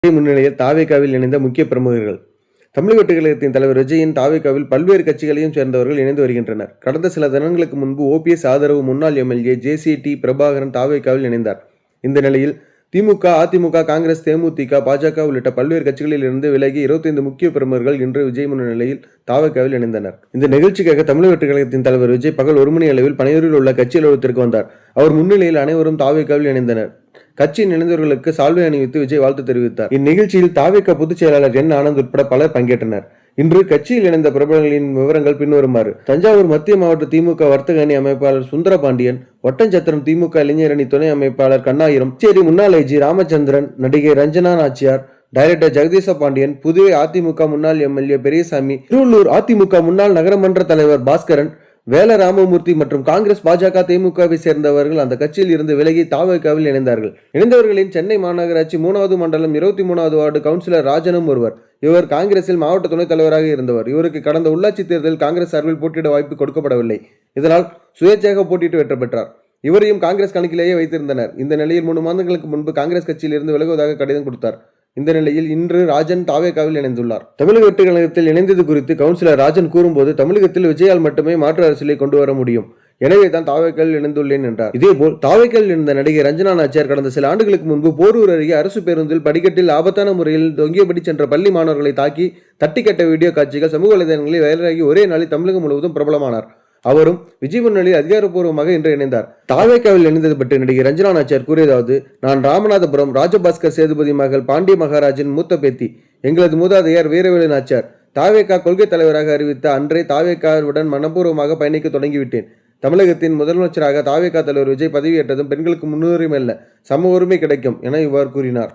விஜய் முன்னிலையில் தாவேகாவில் இணைந்த முக்கிய பிரமுகர்கள். தமிழக வெற்றிக் கழகத்தின் தலைவர் விஜயின் தாவேகாவில் பல்வேறு கட்சிகளையும் சேர்ந்தவர்கள் இணைந்து வருகின்றனர். கடந்த சில தினங்களுக்கு முன்பு ஓபிஎஸ் ஆதரவு முன்னாள் எம்எல்ஏ ஜே.சி.டி. பிரபாகரன் தாவேகாவில் இணைந்தார். இந்த நிலையில் திமுக, அதிமுக, காங்கிரஸ், தேமுதிக, பாஜக உள்ளிட்ட பல்வேறு கட்சிகளில் இருந்து விலகி 25 முக்கிய பிரமுகர்கள் இன்று விஜய் முன்னிலையில் தாவேகாவில் இணைந்தனர். இந்த நிகழ்ச்சிக்காக தமிழக வெற்றிக் கழகத்தின் தலைவர் விஜய் பகல் 1 மணி அளவில் பனையூரில் உள்ள கட்சி அலுவலகத்திற்கு வந்தார். அவர் முன்னிலையில் அனைவரும் தாவேகாவில் இணைந்தனர். கட்சியின் இணைந்தவர்களுக்கு சால்வை அணிவித்து விஜய் வாழ்த்து தெரிவித்தார். இந்நிகழ்ச்சியில் தாவேகா பொதுச் செயலாளர் என். ஆனந்த் உட்பட பலர் பங்கேற்றனர். இன்று கட்சியில் இணைந்த பிரபலங்களின் விவரங்கள் பின்வருமாறு. தஞ்சாவூர் மத்திய மாவட்ட திமுக வர்த்தக அணி அமைப்பாளர் சுந்தரபாண்டியன், ஒட்டஞ்சத்திரம் திமுக இளைஞர் அணி துணை அமைப்பாளர் கண்ணாயிரம், புதுச்சேரி முன்னாள் ஐ.ஜி. ராமச்சந்திரன், நடிகை ரஞ்சனா நாச்சியார், டைரக்டர் ஜெகதீச பாண்டியன், புதுவை அதிமுக முன்னாள் எம்எல்ஏ பெரியசாமி, திருவள்ளூர் அதிமுக முன்னாள் நகரமன்ற தலைவர் பாஸ்கரன், வேல ராமமூர்த்தி மற்றும் காங்கிரஸ், பாஜக, தேமுகவை சேர்ந்தவர்கள் அந்த கட்சியில் இருந்து விலகி தாவேகாவில் இணைந்தார்கள். இணைந்தவர்களின் சென்னை மாநகராட்சி 3வது மண்டலம் 23வது வார்டு கவுன்சிலர் ராஜனும் ஒருவர். இவர் காங்கிரஸில் மாவட்ட துணைத் தலைவராக இருந்தவர். இவருக்கு கடந்த உள்ளாட்சி தேர்தலில் காங்கிரஸ் சார்பில் போட்டியிட வாய்ப்பு கொடுக்கப்படவில்லை. இதனால் சுயேட்சையாக போட்டியிட்டு வெற்றி பெற்றார். இவரையும் காங்கிரஸ் கணக்கிலேயே வைத்திருந்தனர். இந்த நிலையில் 3 மாதங்களுக்கு முன்பு காங்கிரஸ் கட்சியில் இருந்து விலகுவதாக கடிதம் கொடுத்தார். இந்த நிலையில் இன்று ராஜன் தாவேகாவில் இணைந்துள்ளார். தமிழக வெற்றிக் கழகத்தில் இணைந்தது குறித்து கவுன்சிலர் ராஜன் கூறும்போது, தமிழகத்தில் விஜயால் மட்டுமே மாற்று அரசியலை கொண்டு வர முடியும். எனவே தான் தாவேகாவில் இணைந்துள்ளேன் என்றார். இதேபோல் தாவேகாவில் இருந்த நடிகை ரஞ்சனா நாச்சியார் கடந்த சில ஆண்டுகளுக்கு முன்பு போரூர் அருகே அரசு பேருந்தில் படிக்கட்டில் ஆபத்தான முறையில் தொங்கியபடி சென்ற பள்ளி மாணவர்களை தாக்கி தட்டி கட்ட வீடியோ காட்சிகள் சமூக வலைதளங்களில் வைரலாகி ஒரே நாளில் தமிழகம் முழுவதும் பிரபலமானார். அவரும் விஜய் முன்னிலையில் அதிகாரப்பூர்வமாக இன்று இணைந்தார். தாவேகாவில் இணைந்தது பற்றி நடிகை ரஞ்சனா நாச்சியார் கூறியதாவது: நான் ராமநாதபுரம் ராஜபாஸ்கர் சேதுபதி மகள் பாண்டிய மகாராஜின் மூத்த பேத்தி. எங்களது மூதாதையர் வீரவேலு நாச்சியார் தாவேகா கொள்கை தலைவராக அறிவித்த அன்றே தாவேகாவுடன் மனப்பூர்வமாக பயணிக்க தொடங்கிவிட்டேன். தமிழகத்தின் முதலமைச்சராக தாவேகா தலைவர் விஜய் பதவியேற்றதும் பெண்களுக்கு முன்னுரிமை அல்ல, சம உரிமை கிடைக்கும் என இவ்வாறு கூறினார்.